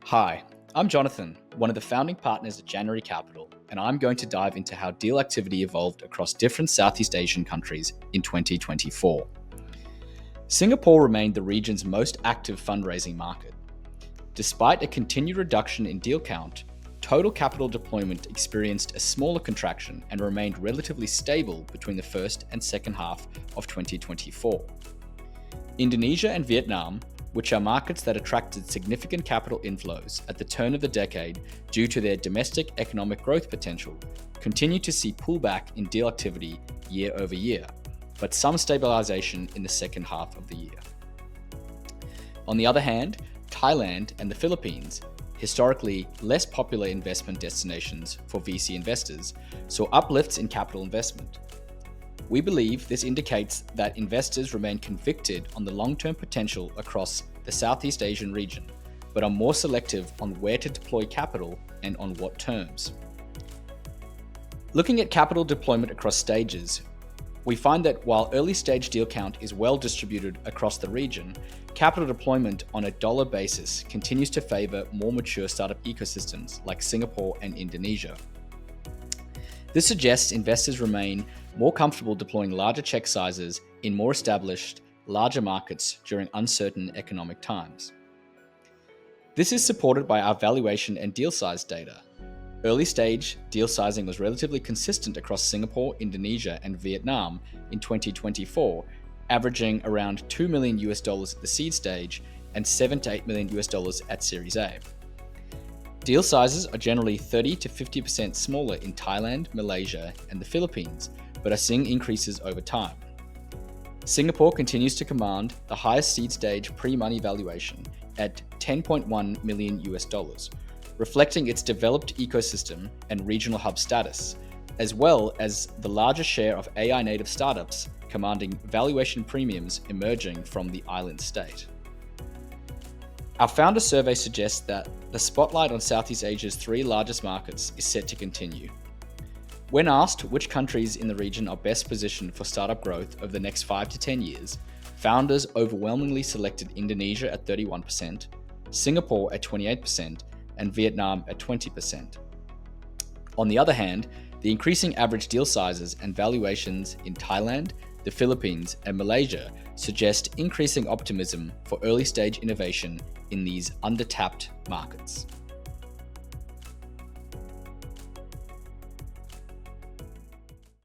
Hi, I'm Jonathan, one of the founding partners at January Capital, and I'm going to dive into how deal activity evolved across different Southeast Asian countries in 2024. Singapore remained the region's most active fundraising market. Despite a continued reduction in deal count, total capital deployment experienced a smaller contraction and remained relatively stable between the first and second half of 2024. Indonesia and Vietnam, which are markets that attracted significant capital inflows at the turn of the decade due to their domestic economic growth potential, continue to see pullback in deal activity year over year, but some stabilization in the second half of the year. On the other hand, Thailand and the Philippines, historically less popular investment destinations for VC investors, saw uplifts in capital investment. We believe this indicates that investors remain convicted on the long-term potential across the Southeast Asian region, but are more selective on where to deploy capital and on what terms. Looking at capital deployment across stages, we find that while early-stage deal count is well distributed across the region, capital deployment on a dollar basis continues to favor more mature startup ecosystems like Singapore and Indonesia. This suggests investors remain more comfortable deploying larger check sizes in more established, larger markets during uncertain economic times. This is supported by our valuation and deal size data. Early stage deal sizing was relatively consistent across Singapore, Indonesia, and Vietnam in 2024, averaging around $2 million at the seed stage and $7 to $8 million at Series A. Deal sizes are generally 30 to 50% smaller in Thailand, Malaysia, and the Philippines, but are seeing increases over time. Singapore continues to command the highest seed stage pre-money valuation at $10.1 million, reflecting its developed ecosystem and regional hub status, as well as the larger share of AI native startups commanding valuation premiums emerging from the island state. Our founder survey suggests that the spotlight on Southeast Asia's three largest markets is set to continue. When asked which countries in the region are best positioned for startup growth over the next 5 to 10 years, founders overwhelmingly selected Indonesia at 31%, Singapore at 28%, and Vietnam at 20%. On the other hand, the increasing average deal sizes and valuations in Thailand, the Philippines, and Malaysia suggest increasing optimism for early-stage innovation in these undertapped markets.